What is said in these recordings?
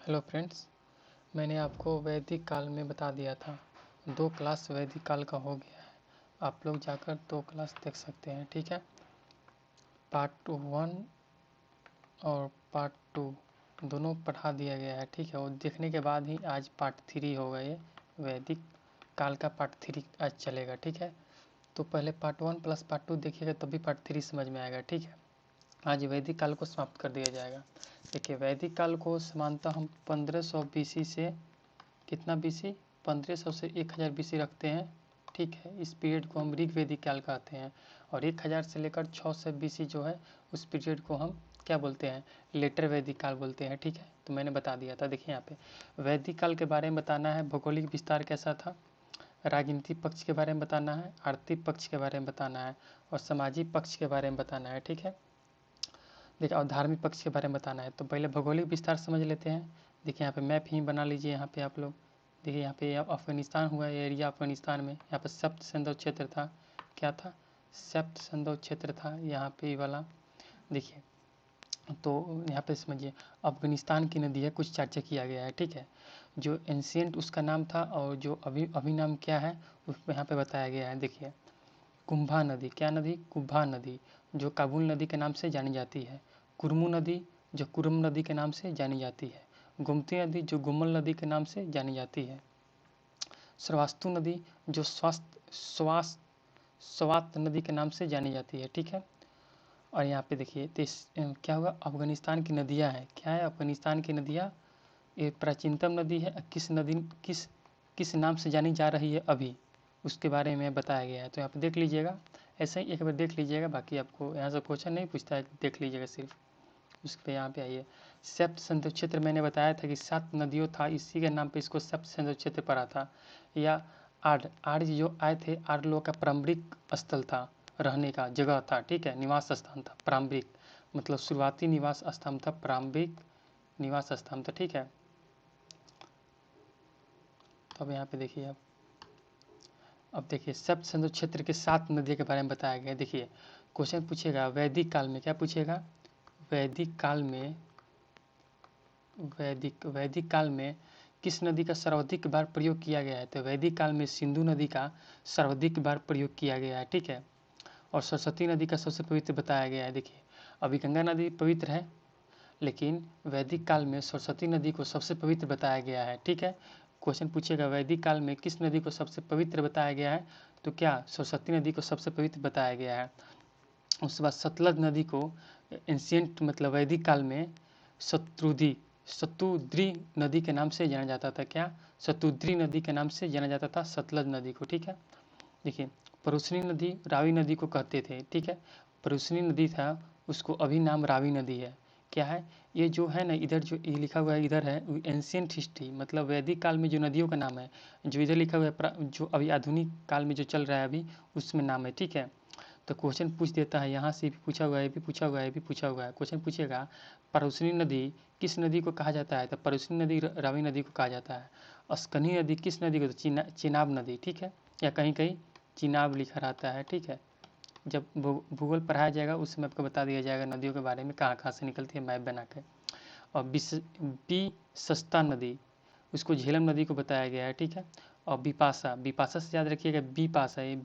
Hello friends, मैंने आपको वैदिक काल में बता दिया था। 2 क्लास वैदिक काल का हो गया है। आप लोग जाकर 2 क्लास देख सकते हैं, ठीक है। पार्ट 1 और पार्ट 2 दोनों पढ़ा दिया गया है, ठीक है। और देखने के बाद ही आज पार्ट 3 होगा। ये वैदिक काल का पार्ट 3 आज चलेगा, ठीक है। तो पहले पार्ट 1 प्लस पार्ट 2 देखिएगा, तभी पार्ट 3 समझ में आएगा, ठीक है। आज वैदिक काल को समाप्त कर दिया जाएगा। देखिए, वैदिक काल को समानतः हम 1500 BC से कितना BC 1500 से 1000 BC रखते हैं, ठीक है। इस पीरियड को हम ऋग्वैदिक काल कहते हैं। और 1000 से लेकर 600 BC जो है, उस पीरियड को हम क्या बोलते हैं, लेटर वैदिक काल बोलते हैं, ठीक है। तो मैंने बता दिया था। देखिए यहाँ पे वैदिक काल के बारे में बताना है, भौगोलिक विस्तार कैसा था, राजनीतिक पक्ष के बारे में बताना है, आर्थिक पक्ष के बारे में बताना है, और सामाजिक पक्ष के बारे में बताना है, ठीक है। देखिए, और धार्मिक पक्ष के बारे में बताना है। तो पहले भौगोलिक विस्तार समझ लेते हैं। देखिए यहाँ पे मैप ही बना लीजिए। यहाँ पे आप लोग देखिए, यहाँ पे अफगानिस्तान हुआ, ये एरिया अफगानिस्तान में। यहाँ पे सप्त सिंधु क्षेत्र था। क्या था? सप्त सिंधु क्षेत्र था यहाँ पे ये वाला। देखिए, तो यहाँ पे समझिए, अफगानिस्तान की नदी है, कुछ चर्चा किया गया है, ठीक है। जो एंशियंट उसका नाम था, और जो अभी नाम क्या है उसको यहाँ पे बताया गया है। देखिए, कुंभा नदी, क्या नदी? कुंभा नदी, जो काबुल नदी के नाम से जानी जाती है। कुरमू नदी, जो कुरम नदी के नाम से जानी जाती है। गोमती नदी, जो गुमल नदी के नाम से जानी जाती है। श्रावस्तु नदी, जो स्वात नदी के नाम से जानी जाती है, ठीक है। और यहाँ पे देखिए, तो क्या होगा, अफगानिस्तान की नदियाँ हैं। क्या है? अफगानिस्तान की नदियाँ। ये प्राचीनतम नदी है। किस नाम से जानी जा रही है अभी, उसके बारे में बताया गया है। तो यहाँ पे देख लीजिएगा, ऐसे ही एक बार देख लीजिएगा, बाकी आपको यहाँ से क्वेश्चन नहीं पूछता है, देख लीजिएगा सिर्फ। उस पर यहाँ पे आइए, सप्त सिंधु क्षेत्र मैंने बताया था कि 7 नदियों था, इसी के नाम पे इसको सप्त सिंधु क्षेत्र पड़ा था। या आर्य जो आए थे, आर्य लोगों का प्रारंभिक स्थल था, रहने का जगह था, ठीक है, निवास स्थान था। प्रारंभिक मतलब शुरुआती निवास स्थान था, प्रारंभिक निवास स्थान था, ठीक है। तो अब यहाँ पे देखिए, अब देखिए, सप्त सिंधु क्षेत्र के 7 नदियों के बारे में बताया गया है। देखिए, क्वेश्चन पूछेगा वैदिक काल में, क्या पूछेगा? वैदिक काल में किस नदी का सर्वाधिक बार प्रयोग किया गया है? तो वैदिक काल में सिंधु नदी का सर्वाधिक बार प्रयोग किया गया है, ठीक है। और सरस्वती नदी का सबसे पवित्र बताया गया है। देखिए, अभी गंगा नदी पवित्र है, लेकिन वैदिक काल में सरस्वती नदी को सबसे पवित्र बताया गया है, ठीक है। क्वेश्चन पूछेगा वैदिक काल में किस नदी को सबसे पवित्र बताया गया है? तो क्या सरस्वती नदी को सबसे पवित्र बताया गया है। उसके बाद सतलज नदी को एंशियंट मतलब वैदिक काल में शतुद्री नदी के नाम से जाना जाता था। क्या? शतुद्री नदी के नाम से जाना जाता था सतलज नदी को, ठीक है। देखिए, परुशनी नदी रावी नदी को कहते थे, ठीक है। परुशनी नदी था, उसको अभी नाम रावी नदी है। क्या है ये जो है ना, इधर जो ये लिखा हुआ है, इधर है एंशियंट हिस्ट्री, मतलब वैदिक काल में जो नदियों का नाम है, जो इधर लिखा हुआ है जो अभी आधुनिक काल में जो चल रहा है अभी, उसमें नाम है, ठीक है। तो क्वेश्चन पूछ देता है, यहाँ से भी पूछा हुआ है, भी पूछा हुआ है, भी पूछा हुआ है। क्वेश्चन पूछेगा परुशनी नदी किस नदी को कहा जाता है? तो परुशनी नदी रावी नदी को कहा जाता है। अस्कनी नदी किस नदी को? तो चिनाब नदी, ठीक है, या कहीं कहीं चिनाब लिखा रहता है, ठीक है। जब भूगोल पढ़ाया जाएगा उस समय आपको बता दिया जाएगा नदियों के बारे में, कहाँ कहाँ से निकलती है, मैप बना के। और सस्ता नदी, उसको झेलम नदी को बताया गया है, ठीक है। और बिपाशा से याद रखिएगा, बिपाशा, ये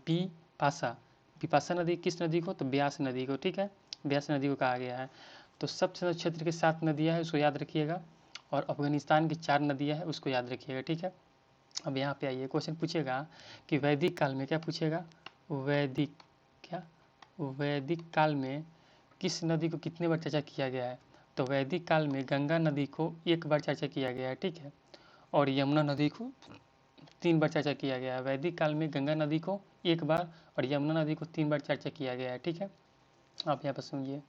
बिपाशा नदी किस नदी को? तो ब्यास नदी को, ठीक है, ब्यास नदी को कहा गया है। तो सप्त क्षेत्र के 7 नदियाँ हैं, उसको याद रखिएगा। और अफगानिस्तान की 4 नदियाँ हैं, उसको याद रखिएगा, ठीक है। अब यहाँ पे आइए, क्वेश्चन पूछेगा कि वैदिक काल में, क्या पूछेगा, वैदिक काल में किस नदी को कितने बार चर्चा किया गया है? तो वैदिक काल में गंगा नदी को 1 बार चर्चा किया गया है, ठीक है। और यमुना नदी को 3 बार चर्चा किया गया है। वैदिक काल में गंगा नदी को 1 बार और यमुना नदी को 3 बार चर्चा किया गया है, ठीक है। आप यहाँ पर सुनिए,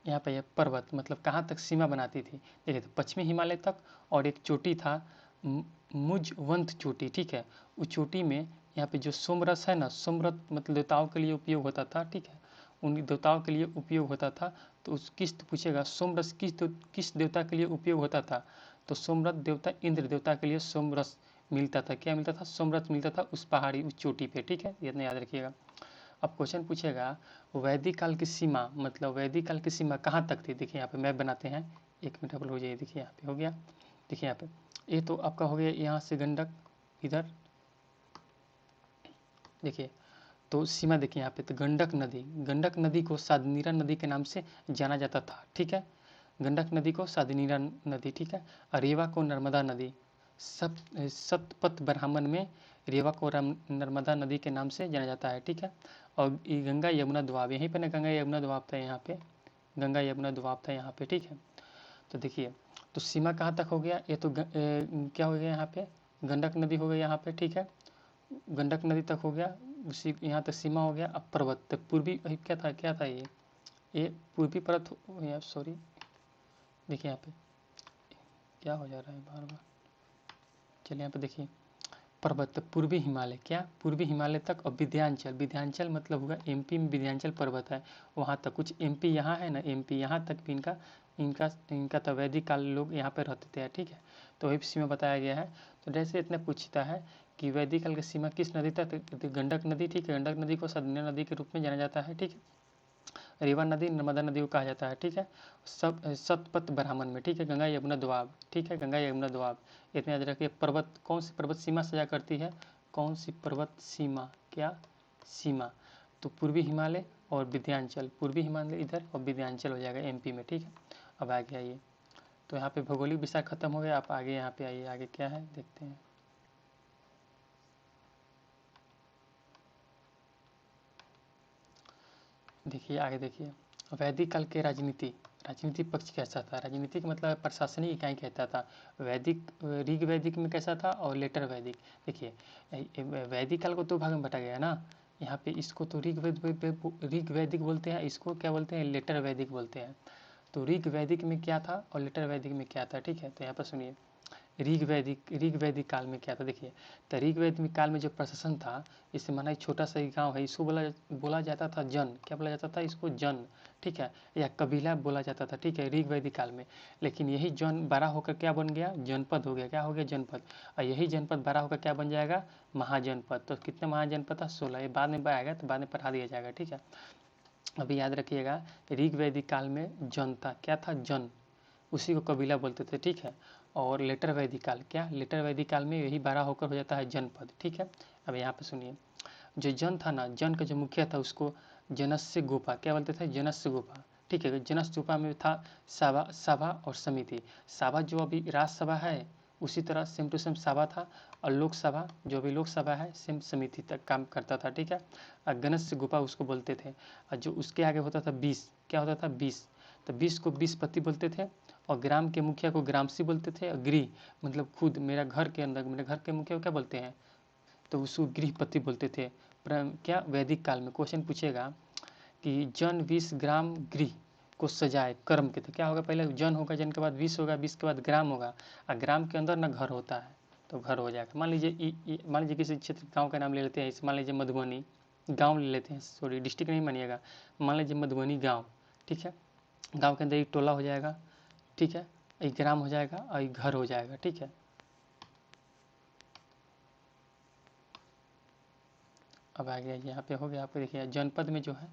यहाँ पर यह पर्वत मतलब कहाँ तक सीमा बनाती थी? देखिए, तो पश्चिमी हिमालय तक, और एक चोटी था मुजवंत चोटी, ठीक है। उस चोटी में यहाँ पे जो सोमरस है ना, सोमरस मतलब देवताओं के लिए उपयोग होता था, ठीक है, उन देवताओं के लिए उपयोग होता था। तो उस किस पूछेगा सोमरस किस देवता के लिए उपयोग होता था? तो सोमरस देवता इंद्र देवता के लिए सोमरस मिलता था। क्या मिलता था? सोमरस मिलता था उस पहाड़ी, उस चोटी पे, ठीक है, इतना याद रखिएगा। अब क्वेश्चन पूछेगा वैदिक काल की सीमा, मतलब वैदिक काल की सीमा कहाँ तक थी? देखिए यहाँ पे मैप बनाते हैं, 1 मिनट आप हो जाइए। देखिए यहाँ पे हो गया, देखिए यहाँ पे ये तो आपका हो गया यहाँ से गंडक इधर, देखिए तो सीमा देखिए यहाँ पे तो गंडक नदी को सादनीरा नदी के नाम से जाना जाता था, ठीक है। गंडक नदी को सादनीरा नदी, ठीक है। और रेवा को नर्मदा नदी, सतपथ ब्राह्मण में रेवा को नर्मदा नदी के नाम से जाना जाता है, ठीक है। और ये गंगा यमुना दोआब, यहीं पे ना गंगा यमुना दोआब था, यहाँ पे गंगा यमुना दोआब था यहाँ पे, ठीक है। तो देखिए तो सीमा कहाँ तक हो गया, ये तो क्या हो गया यहाँ पे गंडक नदी हो गई यहाँ पे, ठीक है। गंडक नदी तक हो गया, उसी यहाँ तक सीमा हो गया। अब पर्वत तक पूर्वी क्या था ये पूर्वी पर्वत, सॉरी देखिए यहाँ पे क्या हो जा रहा है बार बार। चलिए यहाँ पे देखिए पर्वत पूर्वी हिमालय, क्या पूर्वी हिमालय तक। और विंध्याचल मतलब होगा एमपी में विंध्याचल पर्वत है वहाँ तक, कुछ एमपी यहाँ है ना, एमपी यहाँ तक भी इनका तो वैदिक काल लोग यहाँ पर रहते थे, ठीक है। तो वही सीमा बताया गया है। तो जैसे इतना पूछता है कि वैदिक काल की सीमा किस नदी तक, तो गंडक नदी, ठीक है। गंडक नदी को सदन्य नदी के रूप में जाना जाता है, ठीक है। रेवा नदी नर्मदा नदी को कहा जाता है, ठीक है। सतपथ ब्राह्मण में, ठीक है। गंगा यमुना दोआब, ठीक है। गंगा यमुना दोआब इतने याद रखिए। पर्वत, कौन सी पर्वत सीमा सजा करती है, कौन सी पर्वत सीमा, क्या सीमा, तो पूर्वी हिमालय और विंध्याचल, पूर्वी हिमालय इधर और विंध्याचल हो जाएगा एमपी में, ठीक है। अब आगे आइए, तो यहाँ पे भौगोलिक विषय खत्म हो गया। आप आगे यहाँ पे आइए, आगे क्या है देखते हैं। देखिए आगे देखिए, वैदिक काल के राजनीति पक्ष कैसा था। राजनीतिक मतलब प्रशासनिक इकाई कहता था। ऋग वैदिक में कैसा था और लेटर वैदिक। देखिए वैदिक काल को दो भाग में बांटा गया है ना, यहाँ पे इसको तो ऋग वैदिक बोलते हैं, इसको क्या बोलते हैं, लेटर वैदिक बोलते हैं। तो ऋग वैदिक में क्या था और लेटर वैदिक में क्या था, ठीक है। तो यहाँ पर सुनिए ऋग वैदिक काल में क्या था। देखिए तो ऋग वैदिक काल में जो प्रशासन था, इससे माना छोटा सा ही गांव है, इसको बोला जाता था जन, क्या बोला जाता था इसको, जन, ठीक है, या कबीला बोला जाता था, ठीक है, ऋग वैदिक काल में। लेकिन यही जन बड़ा होकर क्या बन गया, जनपद हो गया, क्या हो गया, जनपद। और यही जनपद बड़ा होकर क्या बन जाएगा, महाजनपद। तो कितने महाजनपद था, 16। ये बाद में आएगा तो बाद में पढ़ा दिया जाएगा, ठीक है। अभी याद रखिएगा ऋग वैदिक काल में जन था, क्या था, जन, उसी को कबीला बोलते थे, ठीक है। और लेटर वैदिक काल, क्या लेटर वैदिक काल में यही बड़ा होकर हो जाता है जनपद, ठीक है। अब यहाँ पे सुनिए, जो जन था ना, जन का जो मुखिया था उसको जनस्य गोपा, क्या बोलते थे, जनस्य गोपा, ठीक है। जनस्य गोपा में था सभा और समिति। सभा जो अभी राज्यसभा है उसी तरह सेम टू सेम सभा था, और लोकसभा जो अभी लोकसभा है सेम समिति तक काम करता था, ठीक है। और गणस्य गोपा उसको बोलते थे। और जो उसके आगे होता था 20, क्या होता था 20, तो 20 को 20पति बोलते थे। और ग्राम के मुखिया को ग्रामसी बोलते थे। और गृह मतलब खुद मेरा घर के अंदर, मेरे घर के मुखिया को क्या बोलते हैं, तो उसको गृहपति बोलते थे। क्या वैदिक काल में क्वेश्चन पूछेगा कि जन 20 ग्राम गृह को सजाए कर्म के, तो क्या होगा, पहले जन होगा, जन के बाद 20 होगा, 20 के बाद ग्राम होगा, और ग्राम के अंदर ना घर होता है तो घर हो जाएगा। मान लीजिए किसी क्षेत्र गाँव का नाम ले लेते हैं, मान लीजिए मधुबनी गाँव ले लेते हैं, सॉरी डिस्ट्रिक्ट नहीं मानिएगा, मान लीजिए मधुबनी गाँव, ठीक है। गाँव के अंदर एक टोला हो जाएगा, ठीक है, एक ग्राम हो जाएगा और एक घर हो जाएगा, ठीक है। अब आ गया यहाँ पे हो गया, आप देखिए जनपद में जो है,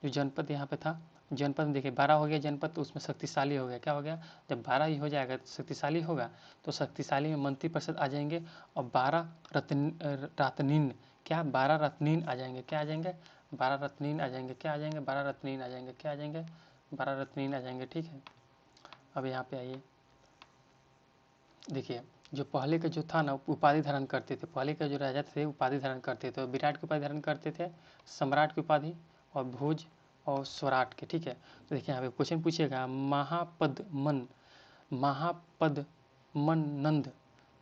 जो जनपद यहाँ पे था, जनपद में देखिए 12 हो गया जनपद, तो उसमें शक्तिशाली हो गया, क्या हो गया, जब 12 ही हो जाएगा तो शक्तिशाली होगा, तो शक्तिशाली में मंत्री परिषद आ जाएंगे। और 12 रत्नीन, क्या 12 रत्नीन आ जाएंगे, क्या आ जाएंगे, 12 रत्नीन आ जाएंगे, क्या आ जाएंगे, 12 रत्नीन आ जाएंगे, क्या आ जाएंगे, 12 रत्नीन आ जाएंगे, ठीक है। अब यहाँ पे आइए, देखिए जो पहले का जो था ना उपाधि धारण करते थे, पहले का जो राजा थे उपाधि धारण करते थे, विराट की उपाधि धारण करते थे, सम्राट की उपाधि, और भोज और स्वराट के, ठीक है। तो देखिए यहाँ पे क्वेश्चन पूछेगा, महापदमन नंद,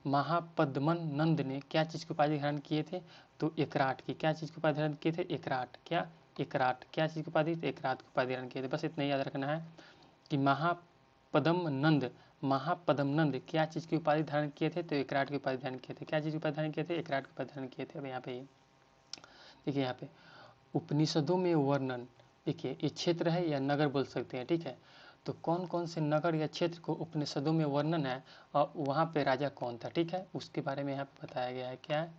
महापदमन नंद ने क्या चीज़ की उपाधि धारण किए थे, तो एकराट की, क्या चीज़ की उपाधि धारण किए थे, एकराट, क्या एकराट, क्या चीज़ की उपाधि, एकराट की उपाधि धारण किए थे। बस इतना याद रखना है कि महापदम नंद क्या चीज़ की उपाधि धारण किए थे, तो एकराट की उपाधि धारण किए थे, क्या चीज़ की उपाधि धारण किए थे, एकराट की उपाधि धारण किए थे। अब यहाँ पे देखिए, यहाँ पे उपनिषदों में वर्णन, देखिए ये क्षेत्र है या नगर बोल सकते हैं, ठीक है। तो कौन कौन से नगर या क्षेत्र को उपनिषदों में वर्णन है और वहाँ पे राजा कौन था, ठीक है, उसके बारे में यहाँ पे बताया गया है, क्या है,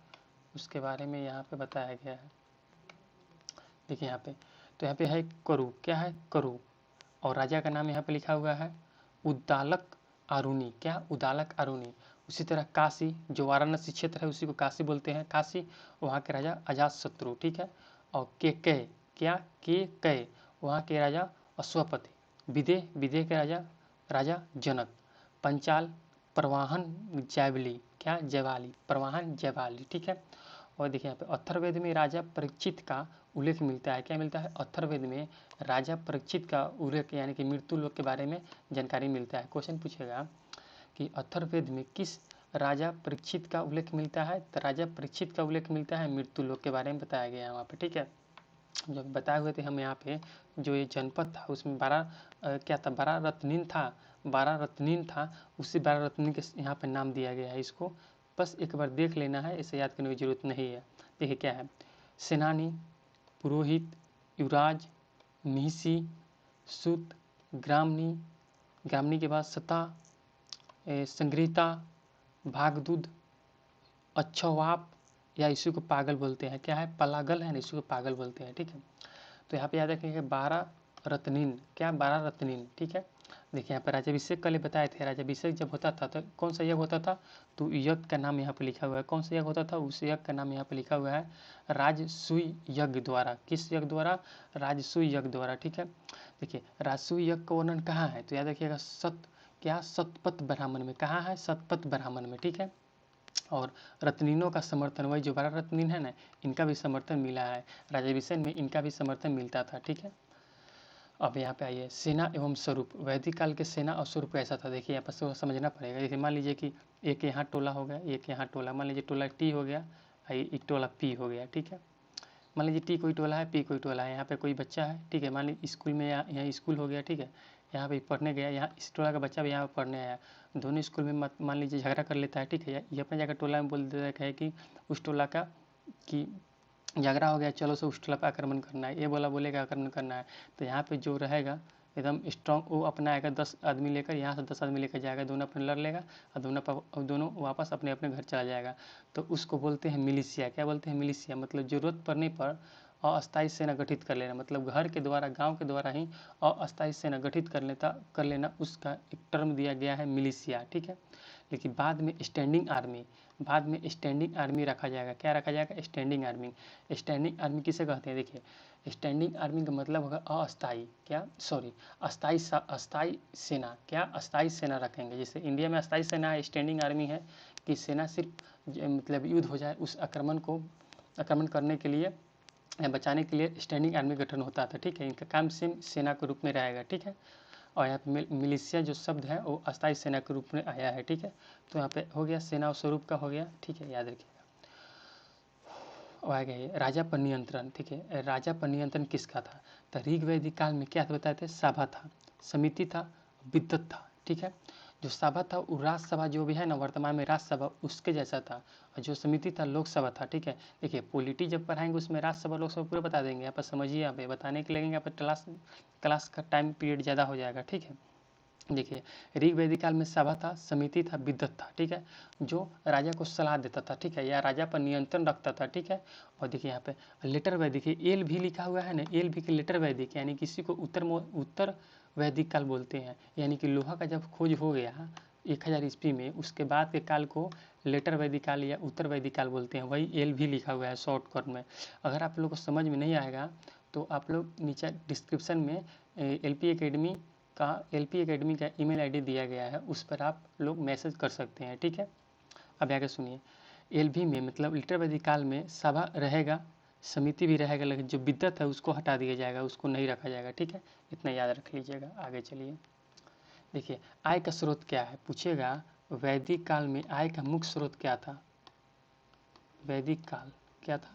उसके बारे में यहाँ पे बताया गया है। देखिए यहाँ पे, तो यहाँ पे है करु, क्या है, करु, और राजा का नाम यहाँ पे लिखा हुआ है उद्दालक आरुणी, क्या उदालक आरुणी। उसी तरह काशी जो वाराणसी क्षेत्र है उसी को काशी बोलते हैं, काशी वहाँ के राजा अजातशत्रु, ठीक है। और केकय, क्या केकय, वहाँ के राजा अश्वपति। विदेह, विदेह के राजा राजा जनक। पंचाल परवाहन जैवली, क्या जयवाली, परवाहन जयवाली, ठीक है। और देखिए यहाँ पे अथर्ववेद में राजा परीक्षित का उल्लेख मिलता है, क्या मिलता है, अथर्ववेद में राजा परीक्षित का उल्लेख यानी कि मृत्यु लोक के बारे में जानकारी मिलता है। क्वेश्चन पूछेगा कि अथर्ववेद में किस राजा परीक्षित का उल्लेख मिलता है, तो राजा परीक्षित का उल्लेख मिलता है मृत्यु लोक के बारे में बताया गया है वहाँ पे, ठीक है। जब बताए हुए थे हम यहाँ पे जो ये जनपद था उसमें 12 क्या था, 12 रत्नीन था, 12 रत्नीन था, उसी 12 रत्नीन के यहाँ पे नाम दिया गया है। इसको बस एक बार देख लेना है, इसे याद करने की जरूरत नहीं है। देखिए क्या है, सेनानी, पुरोहित, युवराज, महिषी, सूत, ग्रामनी, ग्रामनी के बाद सता, संग्रहिता, भागदूत, अच्छवाप या इसी को पागल बोलते हैं, क्या है, पलागल है ना, इसी को पागल बोलते हैं, ठीक है। तो यहाँ पे याद रखेंगे 12 रत्नीन, क्या 12 रत्नीन, ठीक है। देखिए यहाँ पर राजाभिषेक कल बताए थे, राजाभिषेक जब होता था तो कौन सा यज्ञ होता था, तो यज्ञ का नाम यहाँ पे लिखा हुआ है, कौन सा यज्ञ होता था, उस यज्ञ का नाम यहाँ पे लिखा हुआ है राजसूय यज्ञ द्वारा। किस यज्ञ द्वारा, राजसूय यज्ञ द्वारा, ठीक है। देखिए राजसूय यज्ञ का वर्णन कहाँ है, तो याद रखिएगा क्या शतपथ ब्राह्मण में, कहाँ है, शतपथ ब्राह्मण में, ठीक है। और रत्नीनों का समर्थन, वही जो 12 रत्नीन है ना, इनका भी समर्थन मिला है, राजाभिषेक में इनका भी समर्थन मिलता था, ठीक है। अब यहाँ पे आइए, सेना एवं स्वरूप, वैदिक काल के सेना और स्वरूप कैसा था, देखिए यहाँ पर समझना पड़ेगा। देखिए मान लीजिए कि एक यहाँ टोला हो गया, एक यहाँ टोला, मान लीजिए टोला टी हो गया, एक टोला पी हो गया, ठीक है। मान लीजिए टी कोई टोला है, पी कोई टोला है, यहाँ पे कोई बच्चा है, ठीक है, मान लीजिए स्कूल में यहाँ स्कूल हो गया, ठीक है, यहाँ पे पढ़ने गया, यहाँ इस टोला का बच्चा भी यहाँ पढ़ने आया, दोनों स्कूल में मान लीजिए झगड़ा कर लेता है, ठीक है, ये अपने जाकर टोला में बोल देता है कि उस टोला का कि झगड़ा हो गया, चलो से उस टोला पर आक्रमण करना है, ये बोलेगा आक्रमण करना है, तो यहाँ पे जो रहेगा एकदम स्ट्रॉन्ग वो अपना आएगा 10 आदमी लेकर, यहाँ से 10 आदमी लेकर जाएगा, दोनों अपने लड़ लेगा और दोनों वापस अपने अपने घर चला जाएगा। तो उसको बोलते हैं मिलिशिया, क्या बोलते हैं, मिलिशिया, मतलब जरूरत पड़ने पर अस्थायी सेना गठित कर लेना, मतलब घर के द्वारा, गांव के द्वारा ही अस्थायी सेना गठित कर लेना, उसका एक टर्म दिया गया है मिलिशिया, ठीक है। लेकिन बाद में स्टैंडिंग आर्मी रखा जाएगा, क्या रखा जाएगा, स्टैंडिंग आर्मी। स्टैंडिंग आर्मी किसे कहते हैं, देखिए स्टैंडिंग आर्मी का मतलब होगा अस्थाई, क्या सॉरी अस्थाई सेना, क्या अस्थाई सेना रखेंगे। जैसे इंडिया में अस्थाई सेना है, स्टैंडिंग आर्मी है कि सेना सिर्फ मतलब युद्ध हो जाए उस आक्रमण करने के लिए या बचाने के लिए स्टैंडिंग आर्मी गठन होता था, ठीक है। इनका काम सेम सेना के रूप में रहेगा, ठीक है। और यहाँ पे मिलिशिया जो शब्द है वो अस्थायी सेना के रूप में आया है, ठीक है। तो यहाँ पे हो गया सेना और स्वरूप का हो गया, ठीक है, याद रखिएगा। और आ गया राजा पर नियंत्रण, ठीक है, राजा पर नियंत्रण किसका था, तो ऋग्वैदिक काल में क्या बताए थे, सभा था, समिति था, विद्वत था, ठीक है। जो सभा था वो राज्यसभा जो भी है ना वर्तमान में राज्यसभा उसके जैसा था, और जो समिति था लोकसभा था, ठीक है। देखिए पॉलिटी जब पढ़ाएंगे उसमें राज्यसभा लोकसभा पूरा बता देंगे, यहाँ पर समझिए, यहाँ पे बताने के लगेंगे, यहाँ पर क्लास का टाइम पीरियड ज़्यादा हो जाएगा, ठीक है। देखिए ऋग्वैदिक काल में सभा था, समिति था, विद्वत था, ठीक है, जो राजा को सलाह देता था, ठीक है, या राजा पर नियंत्रण रखता था, ठीक है। और देखिए यहाँ पे लेटर वैदिक, एल भी लिखा हुआ है ना, एल भी के लेटर वैदिक, यानी किसी को उत्तर वैदिक काल बोलते हैं, यानी कि लोहा का जब खोज हो गया 1000 ईस्वी में, उसके बाद के काल को लेटर वैदिक काल या उत्तर वैदिक काल बोलते हैं, वही एल भी लिखा हुआ है शॉर्टकट में। अगर आप लोग को समझ में नहीं आएगा तो आप लोग नीचे डिस्क्रिप्शन में LP एकेडमी का ईमेल आईडी दिया गया है, उस पर आप लोग मैसेज कर सकते हैं, ठीक है। अब आगे सुनिए, LV में मतलब लेटर वैदिक काल में सभा रहेगा, समिति भी रहेगा, लेकिन जो विद्वत है उसको हटा दिया जाएगा, उसको नहीं रखा जाएगा, ठीक है, इतना याद रख लीजिएगा। आगे चलिए, देखिए आय का स्रोत क्या है, पूछेगा वैदिक काल में आय का मुख्य स्रोत क्या था, वैदिक काल क्या था,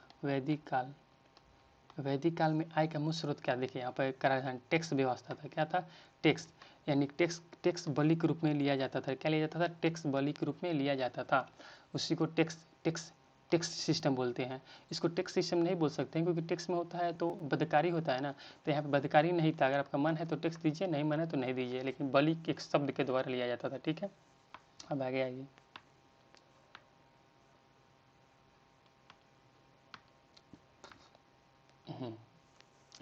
वैदिक काल में आय का मुख्य स्रोत क्या, देखिए यहाँ पर कराधान टैक्स व्यवस्था था, क्या था, टैक्स, यानी टैक्स बलि के रूप में लिया जाता था, क्या लिया जाता था, टैक्स बलि के रूप में लिया जाता था, उसी को टैक्स सिस्टम बोलते हैं। इसको टैक्स सिस्टम नहीं बोल सकते हैं क्योंकि टैक्स में होता है तो बदकारी होता है ना, तो यहाँ पे बदकारी नहीं था, अगर आपका मन है तो टैक्स दीजिए, नहीं मन है तो नहीं दीजिए, लेकिन बलि के शब्द के द्वारा लिया जाता था, ठीक है। अब आगे आइए,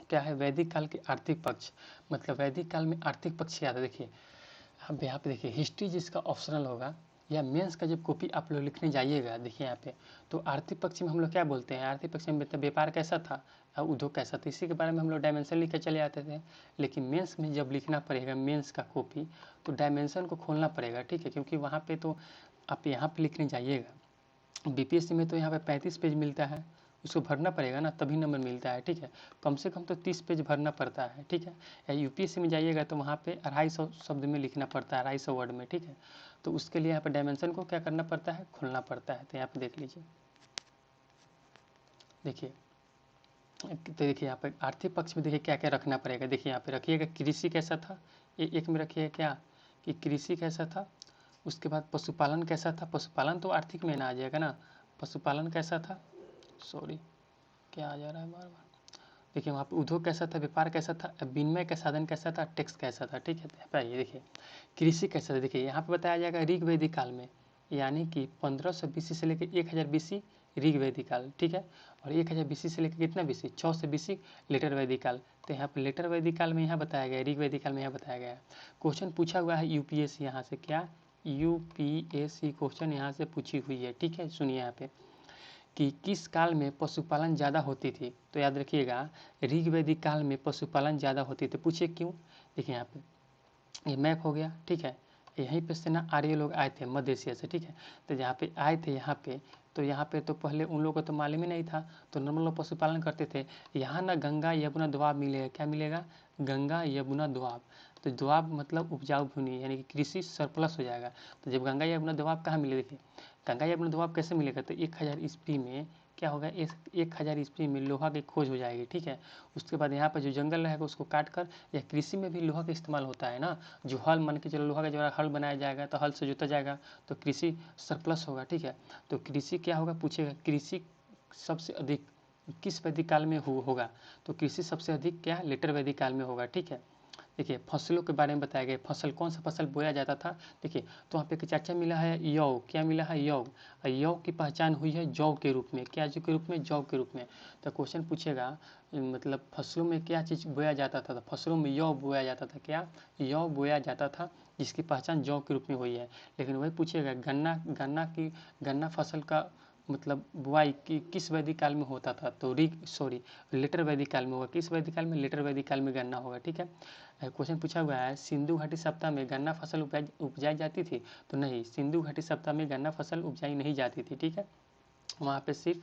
क्या है वैदिक काल के आर्थिक पक्ष, मतलब वैदिक काल में आर्थिक पक्ष क्या था, देखिए अब यहाँ पे देखिए हिस्ट्री जिसका ऑप्शनल होगा या मेंस का जब कॉपी आप लोग लिखने जाइएगा, देखिए यहाँ पे तो आर्थिक पक्ष में हम लोग क्या बोलते हैं, आर्थिक पक्ष में व्यापार कैसा था और उद्योग कैसा था, इसी के बारे में हम लोग डायमेंशन लिख के चले आते थे। लेकिन मेंस में जब लिखना पड़ेगा मेंस का कॉपी तो डायमेंशन को खोलना पड़ेगा, ठीक है, क्योंकि वहाँ पे तो आप यहाँ पे लिखने जाइएगा। बीपीएससी में तो यहाँ पे 35 पेज मिलता है, उसको भरना पड़ेगा ना, तभी नंबर मिलता है, ठीक है। कम से कम तो 30 पेज भरना पड़ता है, ठीक है। या यूपीएससी में जाइएगा तो वहाँ पे 250 शब्द में लिखना पड़ता है, 250 वर्ड में, ठीक है। तो उसके लिए यहाँ पे डायमेंशन को क्या करना पड़ता है, खोलना पड़ता है। तो यहाँ पे देख लीजिए, देखिए तो देखिए यहाँ पे आर्थिक पक्ष में देखिए क्या क्या रखना पड़ेगा। देखिए यहाँ पे रखिएगा कृषि कैसा था, एक में रखिएगा क्या कि कृषि कैसा था। उसके बाद पशुपालन कैसा था, पशुपालन तो आर्थिक में ना आ जाएगा ना, पशुपालन कैसा था, सॉरी क्या आ जा रहा है बार बार। देखिए वहाँ पे उद्योग कैसा था, व्यापार कैसा था, विनिमय का साधन कैसा था, टैक्स कैसा था, ठीक है। बताइए देखिए कृषि कैसा था, देखिए यहाँ पे बताया जाएगा ऋग वैदिक काल में, यानी कि 1500 BC से लेकर 1000 BC ऋग वैदिक काल, ठीक है। और 1000 BC से लेकर कितना BC, 600 BC लेटर वैदिक काल। तो यहाँ पे लेटर वैदिक काल में यहाँ बताया गया, ऋग वैदिक काल में यहाँ बताया गया। क्वेश्चन पूछा हुआ है यूपीएससी यहाँ से, क्या यूपीएससी क्वेश्चन यहाँ से पूछी हुई है, ठीक है। सुनिए यहाँ पे कि किस काल में पशुपालन ज़्यादा होती थी, तो याद रखिएगा ऋग वैदिक काल में पशुपालन ज़्यादा होती थी। पूछिए क्यों, देखिए यहाँ पे ये मैप हो गया, ठीक है। यहीं पे से ना आर्य लोग आए थे मध्य एशिया से, ठीक है। तो जहाँ पे आए थे यहाँ पे तो पहले उन लोगों को तो मालूम ही नहीं था, तो नॉर्मल लोग पशुपालन करते थे। यहाँ ना गंगा यमुना दोआब मिलेगा, क्या मिलेगा, गंगा यमुना दोआब। तो दोआब मतलब उपजाऊ भूमि, यानी कि कृषि सरप्लस हो जाएगा। तो जब गंगा यमुना दोआब कहाँ मिले, देखिए गंगा यमुना दोआब कैसे मिलेगा, तो 1000 ईस्वी में क्या होगा, 1000 ईस्वी में लोहा की खोज हो जाएगी, ठीक है। उसके बाद यहाँ पर जो जंगल रहेगा उसको काट कर, या कृषि में भी लोहा का इस्तेमाल होता है ना, जो हल मान के चलो लोहा का जो हल बनाया जाएगा तो हल से जोता जाएगा तो कृषि सरप्लस होगा, ठीक है। तो कृषि क्या होगा पूछेगा, कृषि सबसे अधिक किस वैदिक काल में होगा, तो कृषि सबसे अधिक क्या लेटर वैदिक काल में होगा, ठीक है। देखिए फसलों के बारे में बताया गया, फसल कौन सा फसल बोया जाता था। देखिए तो वहाँ पे एक चर्चा मिला है यौ, क्या मिला है यौ, यौ की पहचान हुई है जौ के रूप में, क्या के रूप में, जौ के रूप में। तो क्वेश्चन पूछेगा मतलब फसलों में क्या चीज़ बोया जाता था, तो फसलों में यौ बोया जाता था, क्या यौ बोया जाता था, जिसकी पहचान जौ के रूप में हुई है। लेकिन वही पूछेगा गन्ना फसल का मतलब बुआई की किस वैदिक काल में होता था, तो लेटर वैदिक काल में होगा। किस वैदिक काल में, लेटर वैदिक काल में गन्ना होगा, ठीक है। क्वेश्चन पूछा हुआ है सिंधु घाटी सप्ताह में गन्ना फसल उपजाई जाती थी, तो नहीं, सिंधु घाटी सप्ताह में गन्ना फसल उपजाई नहीं जाती थी, ठीक है। वहाँ पे सिर्फ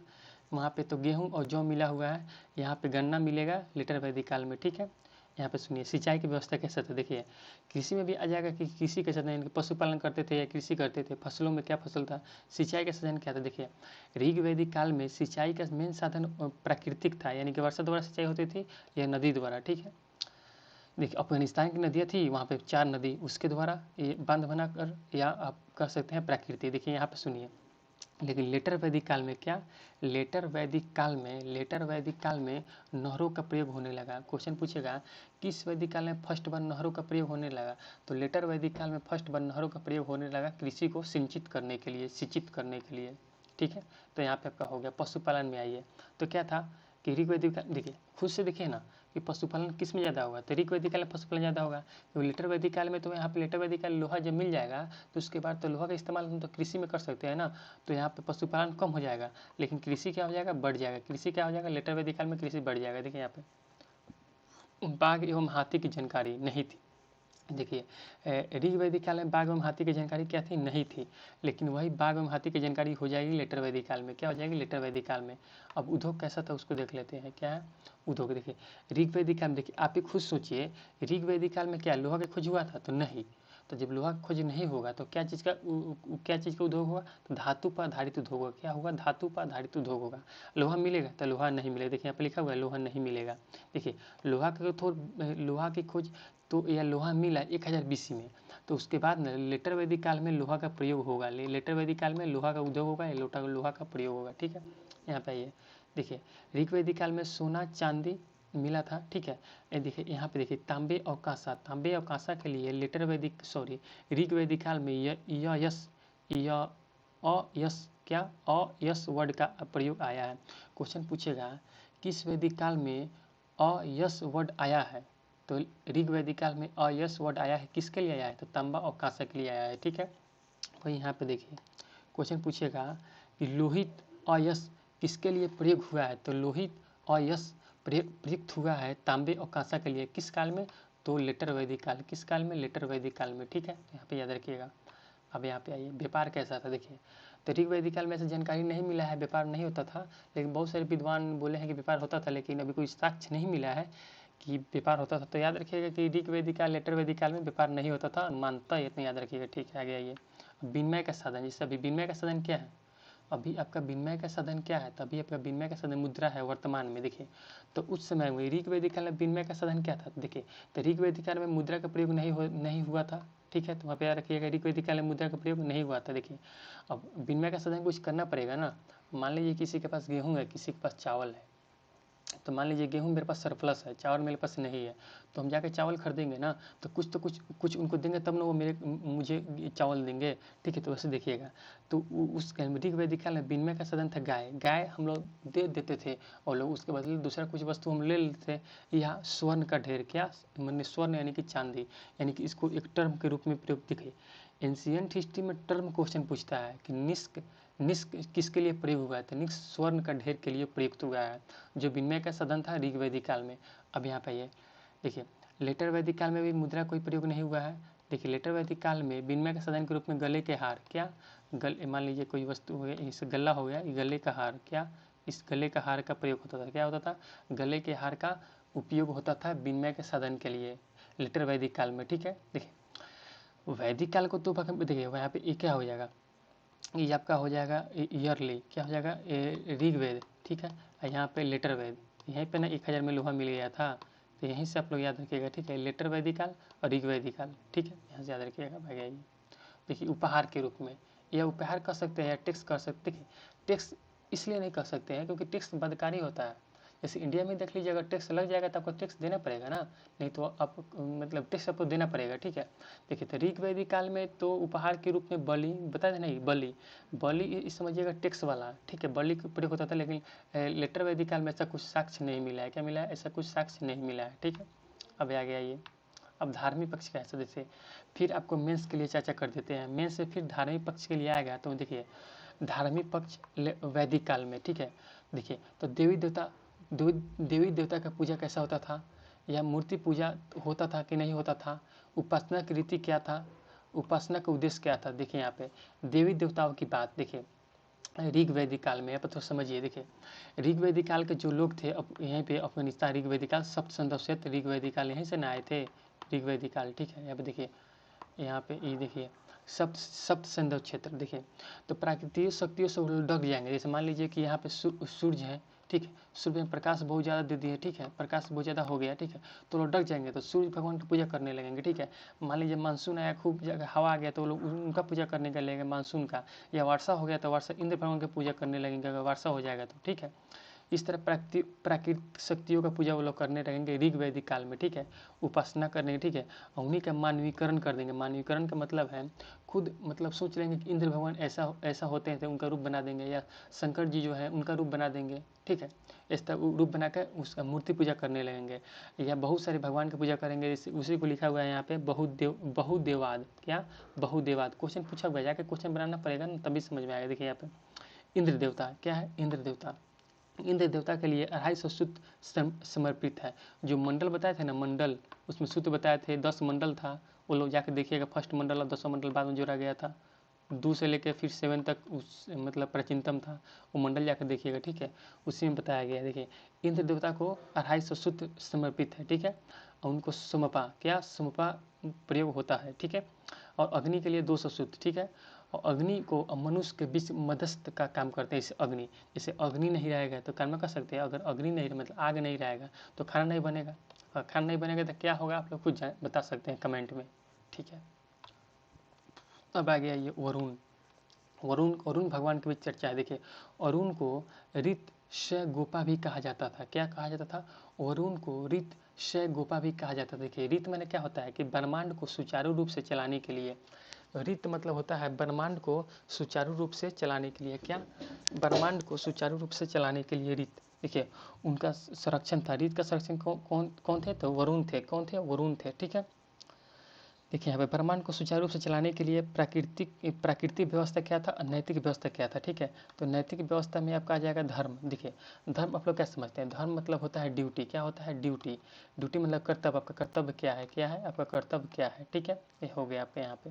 वहाँ पे तो गेहूँ और जौ मिला हुआ है, यहाँ पे गन्ना मिलेगा लेटर वैदिक काल में, ठीक है। यहाँ पे सुनिए सिंचाई की व्यवस्था कैसा था, देखिए कृषि में भी आ जाएगा कि कृषि कैसा था, यानी पशुपालन करते थे या कृषि करते थे, फसलों में क्या फसल था, सिंचाई का साधन क्या था। देखिए ऋग वैदिक काल में सिंचाई का मेन साधन प्राकृतिक था, यानी कि वर्षा द्वारा सिंचाई होती थी या नदी द्वारा, ठीक है। देखिए अफगानिस्तान की नदियाँ थी, वहाँ पे 4 नदी, उसके द्वारा ये बांध बनाकर, या आप कह सकते हैं प्राकृतिक। देखिए यहाँ पे सुनिए, लेकिन लेटर वैदिक काल में क्या, लेटर वैदिक काल में नहरों का प्रयोग होने लगा। क्वेश्चन पूछेगा किस वैदिक काल में फर्स्ट बार नहरों का प्रयोग होने लगा, तो लेटर वैदिक काल में फर्स्ट बार नहरों का प्रयोग होने लगा कृषि को सिंचित करने के लिए, ठीक है। तो यहाँ पे आपका हो गया। पशुपालन में आइए तो क्या था कि ऋग वैदिक काल, देखिए खुद से देखिए ना कि पशुपालन किस में ज़्यादा होगा, तो ऋग वैदिक काल में पशुपालन ज़्यादा होगा। तो लेटर वैदिक काल में तो यहाँ पे लेटर वैदिक काल लोहा जब मिल जाएगा तो उसके बाद तो लोहा का इस्तेमाल हम तो कृषि में कर सकते हैं ना, तो यहाँ पे पशुपालन कम हो जाएगा, लेकिन कृषि क्या हो जाएगा, बढ़ जाएगा। कृषि क्या हो जाएगा, लेटर वैदिक काल में कृषि बढ़ जाएगा। देखिए यहाँ पे बाघ एवं हाथी की जानकारी नहीं थी। देखिए ऋग वैदिक काल में बाघ एवं हाथी की जानकारी क्या थी, नहीं थी, लेकिन वही बाघ एवं हाथी की जानकारी हो जाएगी लेटर वैदिक काल में। क्या हो जाएगी, लेटर वैदिक काल में। अब उद्योग कैसा था उसको देख लेते हैं, क्या है उद्योग। देखिए ऋग वैदिक काल में, देखिए आप ही खुद सोचिए ऋग वैदिक काल में क्या लोहा का खोज हुआ था, तो नहीं। तो जब लोहा का खोज नहीं होगा तो क्या चीज़ का उद्योग होगा, तो धातु पर आधारित उद्योग होगा। क्या होगा, धातु पर आधारित उद्योग होगा। लोहा मिलेगा तो लोहा नहीं मिलेगा, देखिए यहाँ पर लिखा हुआ है लोहा नहीं मिलेगा। देखिए लोहा की खोज तो या लोहा मिला 1000 BC में, तो उसके बाद न लेटर वैदिक काल में लोहा का प्रयोग होगा, लेटर वैदिक काल में लोहा का उद्योग होगा या लोहा का प्रयोग होगा, ठीक है। यहाँ पे आइए, देखिए ऋग वैदिक काल में सोना चांदी मिला था, ठीक है। ये देखिए यहाँ पे देखिए तांबे और कांसा के लिए ऋग वैदिक काल में अयस वर्ड का प्रयोग आया है। क्वेश्चन पूछेगा किस वैदिक काल में अयस वर्ड आया है, तो ऋग वैदिक काल में अयस वर्ड आया है, किसके लिए आया है? तो तांबा और कांसा के लिए आया है, ठीक है। वही यहाँ पे देखिए क्वेश्चन पूछेगा कि लोहित अयस किसके लिए प्रयोग हुआ है? तो लोहित अयस प्रयुक्त हुआ है तांबे और कांसा के लिए, किस काल में? तो लेटर वैदिक काल। किस काल में? लेटर वैदिक काल में, ठीक है। यहाँ पे याद रखिएगा। अब यहाँ पे आइए, व्यापार कैसा था देखिए। तो ऋग वैदिक काल में ऐसे जानकारी नहीं मिला है, व्यापार नहीं होता था, लेकिन बहुत सारे विद्वान बोले हैं कि व्यापार होता था, लेकिन अभी कोई साक्ष्य नहीं मिला है कि व्यापार होता था। तो याद रखिएगा कि ऋग वैदिक काल लेटर वैदिक काल में व्यापार नहीं होता था, मानता है इतना याद रखिएगा, ठीक है। आगे आइए, विनिमय का साधन, जैसे अभी विनिमय का साधन क्या है? अभी आपका विनिमय का साधन क्या है? तभी आपका विनिमय का साधन मुद्रा है वर्तमान में, देखिए। तो उस समय में ऋग वैदिक काल में विनिमय का साधन क्या था? देखिए, तो ऋग वैदिक काल में मुद्रा का प्रयोग नहीं हुआ था, ठीक है। तो वहाँ पे याद रखिएगा ऋग वैदिक काल में मुद्रा का प्रयोग नहीं हुआ था, देखिए। अब विनिमय का साधन कुछ करना पड़ेगा ना। मान लीजिए किसी के पास गेहूँ है, किसी के पास चावल है। तो मान लीजिए गेहूँ मेरे पास सरप्लस है, चावल मेरे पास नहीं है, तो हम जाके चावल खरीदेंगे ना, तो कुछ उनको देंगे तब ना वो मुझे चावल देंगे, ठीक है। तो वैसे देखिएगा, तो उस ऋग वैदिक काल में विनिमय का साधन था गाय। गाय हम लोग दे देते थे और लोग उसके बदले दूसरा कुछ वस्तु हम ले लेते थे। या स्वर्ण का ढेर, क्या मैंने स्वर्ण यानी कि चांदी, यानी कि इसको एक टर्म के रूप में प्रयोग दिखे। एंशियंट हिस्ट्री में टर्म क्वेश्चन पूछता है कि निष्क किसके लिए प्रयोग हुआ है? तो निष्क स्वर्ण का ढेर के लिए प्रयुक्त हुआ है, जो विनिमय का साधन था ऋग वैदिक काल में। अब यहाँ पे ये देखिए, लेटर वैदिक काल में भी मुद्रा कोई प्रयोग नहीं हुआ है। देखिए, लेटर वैदिक काल में विनिमय के साधन के रूप में गले के हार, क्या मान लीजिए कोई वस्तु हो गया, इस गला हो गया, गले का हार, क्या इस गले का हार का प्रयोग होता था? क्या होता था? गले के हार का उपयोग होता था विनिमय के साधन के लिए लेटर वैदिक काल में, ठीक है। देखिए, वैदिक काल को तो देखिए यहाँ पे क्या हो जाएगा, ये आपका हो जाएगा ईयरली, क्या हो जाएगा? ऋग्वेद, ठीक है। यहाँ पे लेटर वेद, यहीं पे ना 1000 में लोहा मिल गया था, तो यहीं से आप लोग याद रखिएगा, ठीक है। लेटर वैदिक काल और ऋग्वैदिक काल, ठीक है, यहाँ से याद रखिएगा भाई। आइए देखिए, उपहार के रूप में या उपहार कर सकते हैं या टैक्स कर सकते हैं। टैक्स इसलिए नहीं कर सकते हैं क्योंकि टैक्स बदकारी होता है। जैसे इंडिया में देख लीजिए, अगर टैक्स लग जाएगा तो आपको टैक्स देना पड़ेगा ना, नहीं तो आप मतलब टैक्स आपको देना पड़ेगा, ठीक है। देखिए, तो ऋग वैदिक काल में तो उपहार के रूप में बलि, बता दें नहीं, बलि इस समझिएगा टैक्स वाला, ठीक है, बलि का प्रयोग होता था। लेकिन लेटर वैदिक काल में ऐसा कुछ साक्ष्य नहीं मिला है, क्या मिला है? ऐसा कुछ साक्ष्य नहीं मिला है, ठीक है। अब आगे आइए, अब धार्मिक पक्ष का है, जैसे फिर आपको मेंस के लिए चर्चा कर देते हैं, मेंस से फिर धार्मिक पक्ष के लिए आएगा। तो देखिए, धार्मिक पक्ष वैदिक काल में, ठीक है। देखिए, तो देवी देवता का पूजा कैसा होता था, या मूर्ति पूजा होता था कि नहीं होता था? उपासना की रीति क्या था? उपासना का उद्देश्य क्या था? देखिए यहाँ पे देवी देवताओं की बात देखिए ऋग वैदिक काल में, तो समझिए। देखिए, ऋग वैदिक काल के जो लोग थे, अब यहीं पे अफगानिस्तान ऋग वैदिक काल, सप्त संदव से ऋग वैदिक काल यहीं से ना आए थे, ऋग वैदिक काल, ठीक है। यहाँ पे देखिए, यहाँ पे ये देखिए सप्त संदव क्षेत्र, देखिए, तो प्राकृतिक शक्तियों से वो लोग ढक जाएंगे। जैसे मान लीजिए कि यहाँ पे सूर्य है, ठीक है, सूर्य में प्रकाश बहुत ज़्यादा दे दिए, ठीक है, प्रकाश बहुत ज़्यादा हो गया, ठीक है, तो लोग ढक जाएंगे, तो सूर्य भगवान की पूजा करने लगेंगे, ठीक है। मान लीजिए मानसून आया, खूब जगह हवा आ गया, तो लोग उनका पूजा करने का लगेंगे, मानसून का। या वर्षा हो गया तो वर्षा इंद्र भगवान की पूजा करने लगेंगे, अगर वर्षा हो जाएगा तो, ठीक है। इस तरह प्राकृतिक शक्तियों का पूजा वो लोग करने रहेंगे ऋग वैदिक काल में, ठीक है, उपासना करने, ठीक है। और उन्हीं का मानवीकरण कर देंगे। मानवीकरण का मतलब है खुद मतलब सोच लेंगे कि इंद्र भगवान ऐसा ऐसा होते हैं, तो उनका रूप बना देंगे, या शंकर जी जो है उनका रूप बना देंगे, ठीक है। इस तरह रूप बनाकर उसका मूर्ति पूजा करने लगेंगे, या बहुत सारे भगवान की पूजा करेंगे। उसी को लिखा हुआ है यहाँ पे बहुदेवाद, क्या बहुदेवाद। क्वेश्चन पूछा हुआ है, जाके क्वेश्चन बनाना पड़ेगा ना, तभी समझ में आएगा। देखिए यहाँ पे इंद्र देवता, क्या है? इंद्र देवता, इंद्र देवता के लिए 250 सूत्र समर्पित है। जो मंडल बताए थे ना, मंडल, उसमें सूत्र बताए थे, 10 मंडल था। वो लोग जाके देखिएगा, फर्स्ट मंडल और 10वां मंडल बाद में जोड़ा गया था। 2 से लेकर फिर 7 तक उस मतलब प्राचीनतम था, वो मंडल जाकर देखिएगा, ठीक है, उसी में बताया गया है। देखिए, इंद्र देवता को 250 सूत्र समर्पित है, ठीक है, और उनको समपा, क्या समपा प्रयोग होता है, ठीक है। और अग्नि के लिए 200 सूत्र, ठीक है। और अग्नि को मनुष्य के बीच मध्यस्थ का काम करते हैं। इसे अग्नि, जैसे अग्नि नहीं रहेगा तो कर्म कर सकते हैं, अगर अग्नि नहीं मतलब आग नहीं रहेगा तो खाना नहीं बनेगा, और खाना नहीं बनेगा तो क्या होगा, आप लोग कुछ बता सकते हैं कमेंट में, ठीक है। अब आ गया ये वरुण। वरुण भगवान के बीच चर्चा है। देखिए, वरुण को ऋत श गोपा भी कहा जाता था। क्या कहा जाता था? वरुण को ऋत श गोपा भी कहा जाता था। देखिए, ऋत मैंने क्या होता है कि ब्रह्मांड को सुचारू रूप से चलाने के लिए, ऋत मतलब होता है ब्रह्मांड को सुचारू रूप से चलाने के लिए, क्या ब्रह्मांड को सुचारू रूप से चलाने के लिए ऋत, देखिए उनका संरक्षण था, रीत का संरक्षण कौन कौन थे, तो वरुण थे। कौन थे, वरुण थे। ठीक है, देखिए यहाँ पे ब्रह्मांड को सुचारू रूप से चलाने के लिए प्राकृतिक व्यवस्था क्या था, नैतिक व्यवस्था क्या था। ठीक है, तो नैतिक व्यवस्था में आपका आ जाएगा धर्म। देखिए धर्म आप लोग क्या समझते हैं, धर्म मतलब होता है ड्यूटी। क्या होता है, ड्यूटी। ड्यूटी मतलब कर्तव्य। आपका कर्तव्य क्या है, क्या है आपका कर्तव्य क्या है। ठीक है, ये हो गया आपका यहाँ पे।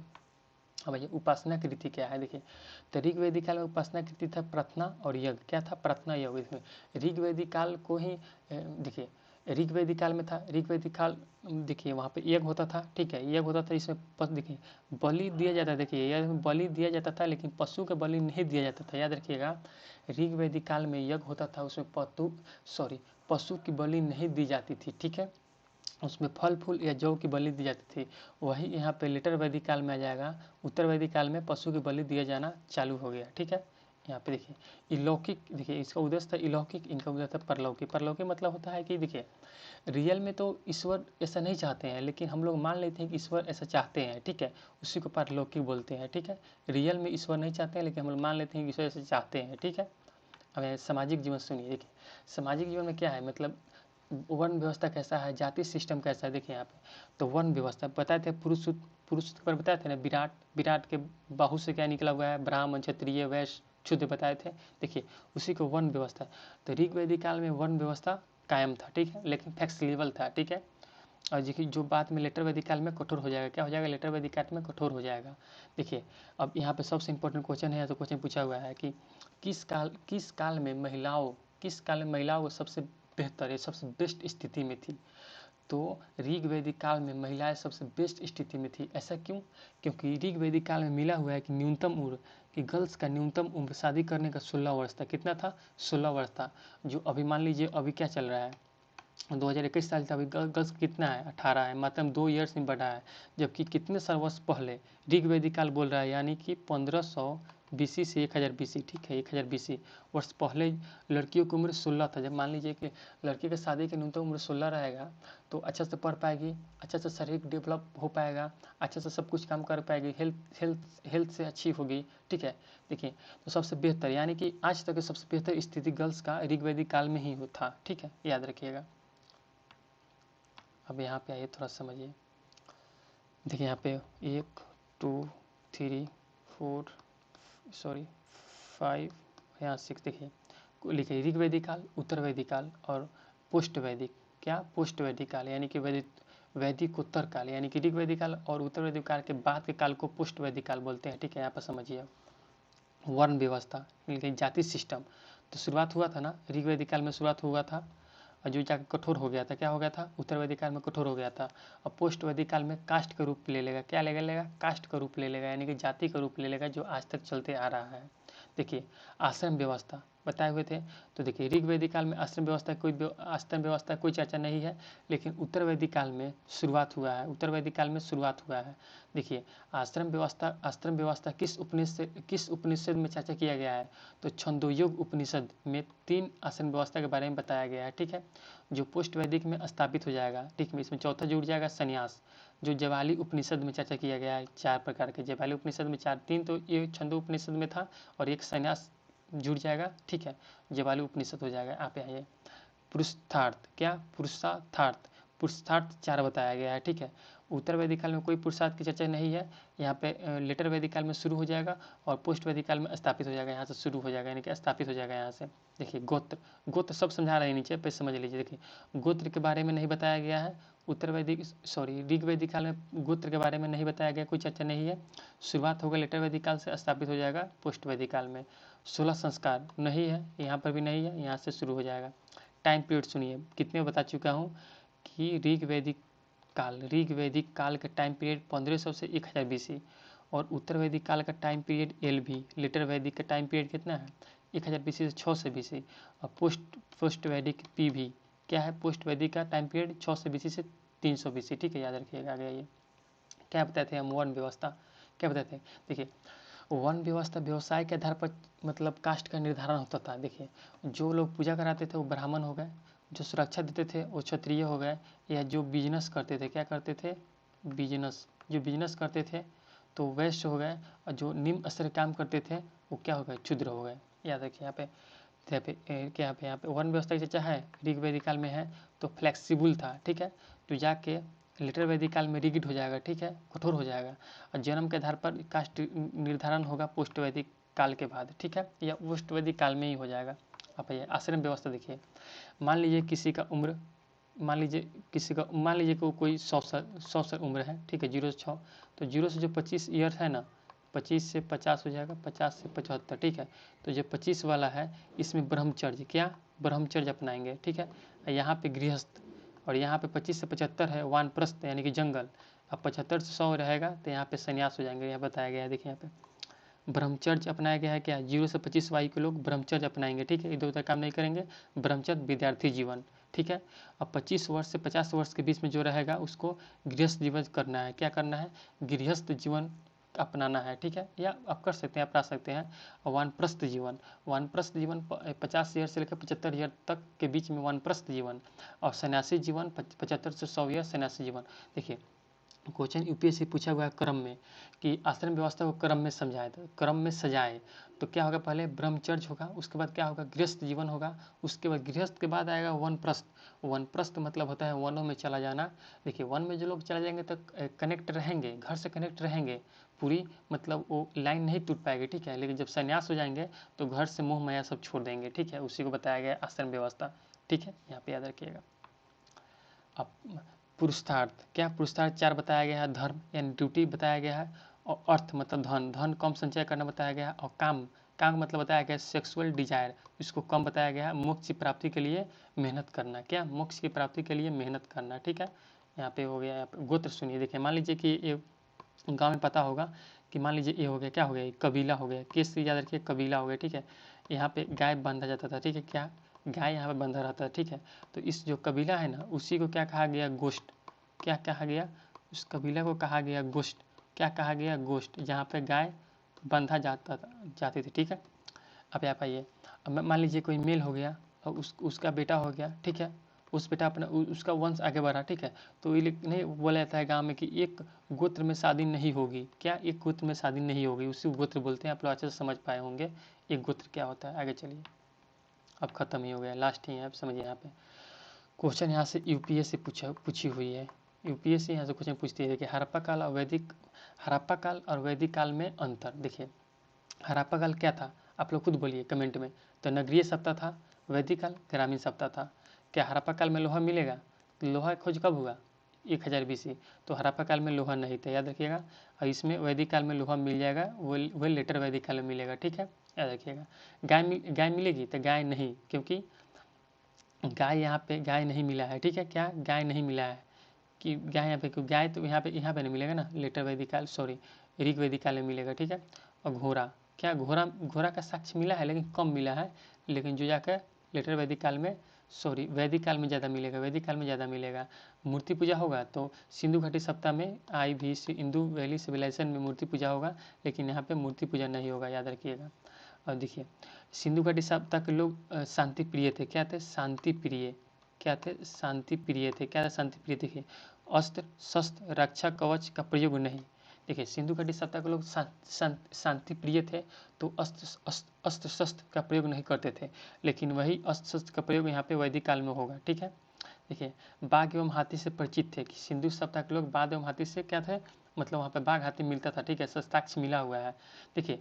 अब भैया उपासना की रीति क्या है, देखिए तो ऋग्वेदिक काल में उपासना की रीति था प्रार्थना और यज्ञ। क्या था, प्रार्थना यज्ञ। इसमें ऋग्वेदिक काल को ही देखिए ऋग्वेदिक काल में था, ऋग्वेदिक काल देखिए वहाँ पे यज्ञ होता था। ठीक है, यज्ञ होता था, इसमें देखिए बलि दिया जाता था। देखिए यज्ञ में बलि दिया जाता था, लेकिन पशु का बलि नहीं दिया जाता था। याद रखिएगा, ऋग्वेदिक काल में यज्ञ होता था, उसमें पशु की बलि नहीं दी जाती थी। ठीक है, उसमें फल फूल या जौ की बलि दी जाती थी। वही यहाँ पे लेटर वैदिक काल में आ जाएगा, उत्तर वैदिक काल में पशु की बलि दिया जाना चालू हो गया। ठीक है, यहाँ पे देखिए इलौकिक, देखिए इसका उद्देश्य था इलौकिक, इनका उद्देश्य था परलौकिक। परलौकिक मतलब होता है कि देखिए रियल में तो ईश्वर ऐसा नहीं चाहते हैं, लेकिन हम लोग मान लेते हैं कि ईश्वर ऐसा चाहते हैं। ठीक है, उसी को परलौकिक बोलते हैं। ठीक है, रियल में ईश्वर नहीं चाहते हैं, लेकिन हम लोग मान लेते हैं कि ईश्वर ऐसा चाहते हैं। ठीक है, अब सामाजिक जीवन सुनिए। देखिए सामाजिक जीवन में क्या है, मतलब वर्ण व्यवस्था कैसा है, जाति सिस्टम कैसा है। देखिए यहाँ पे तो वर्ण व्यवस्था बताए थे, पुरुष पर बताए थे ना, विराट, विराट के बाहु से क्या निकला हुआ है, ब्राह्मण, क्षत्रिय, वैश्य, शूद्र बताए थे। देखिए उसी को वर्ण व्यवस्था। तो ऋग्वेदिक काल में वर्ण व्यवस्था कायम था। ठीक है, लेकिन फ्लेक्सिबल था। ठीक है, और देखिए जो बाद में लेटर वैदिक काल में कठोर हो जाएगा। क्या हो जाएगा, लेटर वैदिक काल में कठोर हो जाएगा। देखिए अब यहाँ पे सबसे इंपॉर्टेंट क्वेश्चन है, तो क्वेश्चन पूछा हुआ है कि किस काल में महिलाओं को सबसे बेहतर है, सबसे बेस्ट स्थिति में थी। तो ऋग्वेदिक काल में महिलाएं सबसे बेस्ट स्थिति में थी। ऐसा क्यों, क्योंकि ऋग्वेदिक काल में मिला हुआ है कि न्यूनतम उम्र कि गर्ल्स का न्यूनतम उम्र शादी करने का 16 वर्ष था। कितना था, 16 वर्ष था। जो अभी मान लीजिए अभी क्या चल रहा है, 2021 साल से अभी गर्ल्स कितना है, 18 है, मतलब 2 ईयर्स में बढ़ा है। जबकि कितने साल वर्ष पहले ऋग्वेदिक काल बोल रहा है, यानी कि 1500 BC से 1000 BC। ठीक है, 1000 BC वर्ष पहले लड़कियों की उम्र 16 था। जब मान लीजिए कि लड़की की शादी की न्यूनतम उम्र 16 रहेगा, तो अच्छा से पढ़ पाएगी, अच्छा से शरीर डेवलप हो पाएगा, अच्छा से सब कुछ काम कर पाएगी, हेल्थ से अच्छी होगी। ठीक है, देखिए तो सबसे बेहतर, यानी कि आज तक सबसे बेहतर स्थिति गर्ल्स का ऋग्वेदिक काल में ही था। ठीक है, याद रखिएगा। अब यहाँ पे आइए थोड़ा समझिए। देखिए यहाँ पे 1 2 3 4 5 यहाँ 6। देखिए लिखिए ऋग्वेदिक काल, उत्तर वैदिक काल और पोस्ट वैदिक। क्या, पोस्ट वैदिक काल, यानी कि वैदिक उत्तर काल, यानी कि ऋग्वेदिक काल और उत्तर वैदिक काल के बाद के काल को पोस्ट वैदिक काल बोलते हैं। ठीक है, यहाँ पर समझिए। वर्ण व्यवस्था, जाति सिस्टम, तो शुरुआत हुआ था ना, ऋग्वेदिक काल में शुरुआत हुआ था, और जो जाकर कठोर हो गया था। क्या हो गया था, उत्तर वैदिक काल में कठोर हो गया था। और पोस्ट वैदिक काल में कास्ट का रूप ले लेगा। क्या लेगा, कास्ट का रूप ले लेगा, यानी कि जाति का रूप ले लेगा, जो आज तक चलते आ रहा है। देखिए आश्रम व्यवस्था बताए हुए थे, तो देखिए ऋग्वेदिक काल में आश्रम व्यवस्था कोई चर्चा नहीं है, लेकिन उत्तर वैदिक काल में शुरुआत हुआ है। उत्तर वैदिक काल में शुरुआत हुआ है। देखिए आश्रम व्यवस्था किस उपनिषद में चर्चा किया गया है, तो छंदोयोग उपनिषद में 3 आश्रम व्यवस्था के बारे में बताया गया है। ठीक है, जो पोस्ट वैदिक में स्थापित हो जाएगा। ठीक है, इसमें चौथा जुड़ जाएगा संन्यास, जो जवाली उपनिषद में चर्चा किया गया है। 4 प्रकार के जवाली उपनिषद में 4, 3 तो ये छंदो उपनिषद में था, और एक संन्यास जुड़ जाएगा। ठीक है, जवाली उपनिषद हो जाएगा। आप आइए पुरुषार्थ। क्या, पुरुषार्थ 4 बताया गया है। ठीक है, उत्तर वैदिक काल में कोई पुरुषार्थ की चर्चा नहीं है। यहाँ पे लेटर वैदिक काल में शुरू हो जाएगा, और पोस्ट वैदिक काल में स्थापित हो जाएगा। यहाँ से शुरू हो जाएगा, यानी कि स्थापित हो जाएगा यहाँ से। देखिए गोत्र सब समझा रहे हैं नीचे पे, समझ लीजिए। देखिए गोत्र के बारे में नहीं बताया गया है, ऋग्वेदिक काल में गोत्र के बारे में नहीं बताया गया, कोई चर्चा नहीं है। शुरुआत होगा लेटर वैदिक काल से, स्थापित हो जाएगा पोस्ट वैदिक काल में। 16 संस्कार नहीं है, यहाँ पर भी नहीं है, यहाँ से शुरू हो जाएगा। टाइम पीरियड सुनिए, कितने बता चुका हूँ कि ऋग्वेदिक काल का टाइम पीरियड 1500 से 1000 BC, और उत्तर वैदिक काल का टाइम पीरियड LV, लेटर वैदिक का टाइम पीरियड कितना है, 1000 BC से 600 BC, और पोस्ट वैदिक PV क्या है, पोस्ट वैदिक का टाइम पीरियड 600 BC से 300 BC। ठीक है, याद रखिएगा। आगे आइए, क्या बताते हैं हम, वर्ण व्यवस्था क्या बताते हैं। देखिए वर्ण व्यवस्था व्यवसाय के आधार पर मतलब कास्ट का निर्धारण होता था। देखिए जो लोग पूजा कराते थे वो ब्राह्मण हो गए, जो सुरक्षा देते थे वो क्षत्रिय हो गए, या जो बिजनेस करते थे, क्या करते थे, बिजनेस करते थे तो वैश्य हो गए, और जो निम्न स्तर काम करते थे वो क्या हो गए, क्षुद्र हो गए। याद रखिए यहाँ पे तो यहाँ पे क्या पे यहाँ पे वर्ण व्यवस्था की चर्चा है, ऋग्वेदिक काल में है तो फ्लेक्सिबल था, ठीक है। तो जाके लेटर वैदिक काल में रिगिड हो जाएगा, ठीक है, कठोर हो जाएगा। और जन्म के आधार पर कास्ट निर्धारण होगा पोस्ट वैदिक काल के बाद, ठीक है, या पोस्ट वैदिक काल में ही हो जाएगा। अब ये आश्रम व्यवस्था देखिए, मान लीजिए किसी का उम्र, मान लीजिए कोई 100 साल उम्र है, ठीक है, 0 से 6, तो 0 से जो 25 ईयर है ना, 25 से 50 हो जाएगा, 50 से 75, ठीक है। तो जो 25 वाला है इसमें ब्रह्मचर्य, क्या ब्रह्मचर्य अपनाएंगे, ठीक है। यहाँ पे गृहस्थ, और यहाँ पे 25 से 75 है वानप्रस्थ यानी कि जंगल। अब 75 से 100 रहेगा तो यहाँ पे संन्यास हो जाएंगे, यहाँ बताया गया है, देखिए यहाँ पे ब्रह्मचर्य अपनाया गया है। क्या 0 से 25 आयु के लोग ब्रह्मचर्य अपनाएंगे, ठीक है, इधर उधर काम नहीं करेंगे, ब्रह्मचर्य विद्यार्थी जीवन, ठीक है। अब 25 वर्ष से 50 वर्ष के बीच में जो रहेगा उसको गृहस्थ जीवन करना है, क्या करना है, गृहस्थ जीवन अपनाना है, ठीक है, या आप कर सकते हैं, अपना सकते हैं। वानप्रस्थ जीवन, वानप्रस्थ जीवन 50 ईयर से लेकर 75 ईयर तक के बीच में वानप्रस्थ जीवन, और सन्यासी जीवन 75 से 100 ईयर सन्यासी जीवन। देखिए क्वेश्चन यूपीएससी पूछा हुआ है क्रम में, कि आश्रम व्यवस्था को क्रम में समझाए, तो क्रम में सजाए तो क्या होगा, पहले ब्रह्मचर्य होगा, उसके बाद क्या होगा, गृहस्थ जीवन होगा, उसके बाद गृहस्थ के बाद आएगा वनप्रस्थ। वनप्रस्थ मतलब होता है वनों में चला जाना। देखिए वन में जो लोग चले जाएंगे तो कनेक्ट रहेंगे, घर से कनेक्ट रहेंगे पूरी, मतलब वो लाइन नहीं टूट पाएगी, ठीक है। लेकिन जब संन्यास हो जाएंगे तो घर से मोह माया सब छोड़ देंगे, ठीक है, उसी को बताया गया आश्रम व्यवस्था, ठीक है, यहाँ पे याद रखिएगा। अब पुरुषार्थ, क्या पुरुषार्थ 4 बताया गया है, धर्म यानी ड्यूटी बताया गया है, और अर्थ मतलब धन, धन कम संचय करना बताया गया है, और काम, काम मतलब बताया गया है सेक्सुअल डिजायर, इसको कम बताया गया है, मोक्ष की प्राप्ति के लिए मेहनत करना, क्या मोक्ष की प्राप्ति के लिए मेहनत करना, ठीक है। यहाँ पे हो गया, यहाँ पे गोत्र सुनिए, देखिए मान लीजिए कि ये गाँव में पता होगा कि मान लीजिए ये हो गया, क्या हो गया, ये कबीला हो गया, केस से याद रखिए, कबीला हो गया, ठीक है। यहाँ पे गाय बांधा जाता था, ठीक है, क्या गाय यहाँ पे बंधा रहता है, ठीक है। तो इस जो कबीला है ना उसी को क्या कहा गया, गोष्ठ, क्या कहा गया, उस कबीला को कहा गया गोष्ठ, क्या कहा गया, गोष्ठ, जहाँ पे गाय बंधा जाती थी, ठीक है। अब यहाँ पाइए, अब मान लीजिए कोई मेल हो गया और उसका बेटा हो गया, ठीक है, उस बेटा अपना उसका वंश आगे बढ़ा, ठीक है। तो ये नहीं बोला जाता है गाँव में कि एक गोत्र में शादी नहीं होगी, क्या एक गोत्र में शादी नहीं होगी, उसी गोत्र बोलते हैं, आप लोग अच्छे से समझ पाए होंगे एक गोत्र क्या होता है। आगे चलिए, अब खत्म ही हो गया, लास्ट ही है, आप समझिए। यहाँ पे क्वेश्चन यहाँ से यूपीएससी पूछी हुई है, यूपीएससी यहाँ से क्वेश्चन पूछती है कि हड़प्पा काल और वैदिक काल में अंतर। देखिए हड़प्पा काल क्या था, आप लोग खुद बोलिए कमेंट में। तो नगरीय सत्ता था, वैदिक काल ग्रामीण सत्ता था। क्या हड़प्पा काल में लोहा मिलेगा, तो लोहा खोज कब हुआ, 1000 BC, तो हड़प्पा काल में लोहा नहीं था, याद रखिएगा। और इसमें वैदिक काल में लोहा मिल जाएगा, वो लेटर वैदिक काल में मिलेगा, ठीक है, याद रखिएगा। गाय मिलेगी, तो गाय नहीं, क्योंकि गाय यहाँ पे गाय नहीं मिला है, ठीक है, क्या गाय नहीं मिला है, कि गाय यहाँ पे, क्यों गाय तो यहाँ पे नहीं मिलेगा ना, लेटर वैदिक काल, सॉरी ऋग वैदिक काल में मिलेगा, ठीक है। और घोड़ा, क्या घोड़ा का साक्ष्य मिला है लेकिन कम मिला है, लेकिन जो जाकर लेटर वैदिक काल में, सॉरी वैदिक काल में ज़्यादा मिलेगा, वैदिक काल में ज़्यादा मिलेगा। मूर्ति पूजा होगा तो सिंधु घाटी सप्ताह में इंदू वैली सिविलाइजेशन में मूर्ति पूजा होगा, लेकिन यहाँ पे मूर्ति पूजा नहीं होगा, याद रखिएगा। और देखिए सिंधु घाटी सप्ताह के लोग शांति प्रिय थे, क्या थे, शांति प्रिय, क्या थे, शांति प्रिय थे, क्या था, शांति प्रिय। देखिए अस्त्र शस्त्र रक्षा कवच का प्रयोग नहीं। देखिए सिंधु घाटी सप्ताह के लोग शांति प्रिय थे, तो अस्त्र शस्त्र का प्रयोग नहीं करते थे, लेकिन वही अस्त्र शस्त्र का प्रयोग यहाँ पे वैदिक काल में होगा, ठीक है। देखिए बाघ एवं हाथी से परिचित थे, कि सिंधु सप्ताह के लोग बाघ एवं हाथी से क्या थे, मतलब वहाँ पे बाघ हाथी मिलता था, ठीक है, साक्ष्य मिला हुआ है। देखिए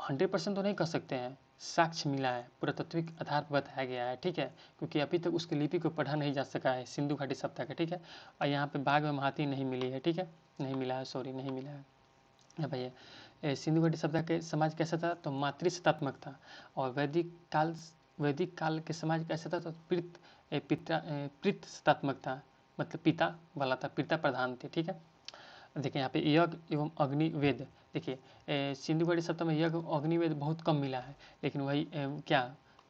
100% तो नहीं कर सकते हैं, साक्ष्य मिला है, पुरातात्विक आधार पर बताया गया है, ठीक है, क्योंकि अभी तक उसकी लिपि को पढ़ा नहीं जा सका है सिंधु घाटी सप्ताह का, ठीक है। और यहाँ पे बाघ एवं हाथी नहीं मिली है, ठीक है, नहीं मिला है, सॉरी नहीं मिला है भैया। सिंधु घाटी सप्ताह के समाज कैसा था, तो मातृसत्तात्मक था। और वैदिक काल के समाज कैसा था, तो पितृ सत्तात्मक था, मतलब पिता वाला था, पिता प्रधान थे, ठीक है। देखिए यहाँ पे यज्ञ एवं अग्निवेद, देखिए सिंधु घाटी सप्ताह में यज्ञ अग्निवेद बहुत कम मिला है, लेकिन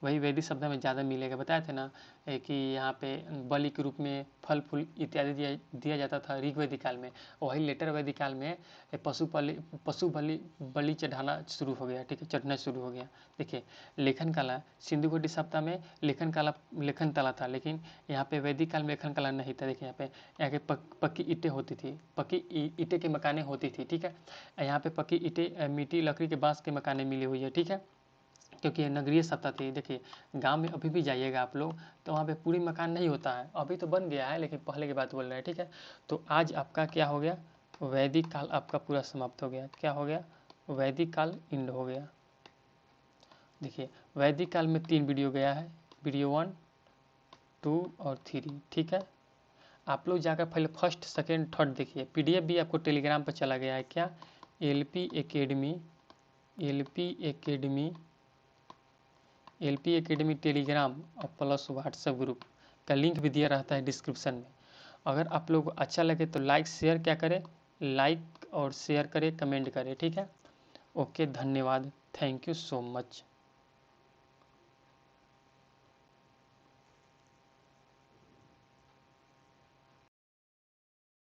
वही वैदिक सप्ताह में ज़्यादा मिलेगा। बताया थे ना कि यहाँ पे बलि के रूप में फल फूल इत्यादि दिया जाता था ऋग्वेदिक काल में, वही लेटर वैदिक काल में पशु बलि चढ़ाना शुरू हो गया, ठीक है, चढ़ना शुरू हो गया। देखिए लेखन कला, सिंधु घाटी सप्ताह में लेखन कला था, लेकिन यहाँ पे वैदिक काल में लेखन कला नहीं था। देखिए यहाँ के पक्की ईंटें होती थी, पक्की ईंटें के मकानें होती थी, ठीक है। यहाँ पे पक्की ईंटें मिट्टी लकड़ी के बांस के मकानें मिली हुई है, ठीक है, क्योंकि ये नगरीय सत्ता थी। देखिए गांव में अभी भी जाइएगा आप लोग तो वहाँ पे पूरी मकान नहीं होता है, अभी तो बन गया है लेकिन पहले की बात बोल रहे हैं, ठीक है। तो आज आपका क्या हो गया, वैदिक काल आपका पूरा समाप्त हो गया। क्या हो गया, वैदिक काल एंड हो गया। देखिए वैदिक काल में 3 वीडियो गया है, वीडियो 1, 2 और 3, ठीक है। आप लोग जाकर पहले फर्स्ट सेकेंड थर्ड देखिए। PDF भी आपको टेलीग्राम पर चला गया है क्या, LP एकेडमी टेलीग्राम और प्लस व्हाट्सएप ग्रुप का लिंक भी दिया रहता है डिस्क्रिप्शन में। अगर आप लोग को अच्छा लगे तो लाइक शेयर क्या करें, लाइक और शेयर करें, कमेंट करें, ठीक है। ओके, धन्यवाद, थैंक यू सो मच।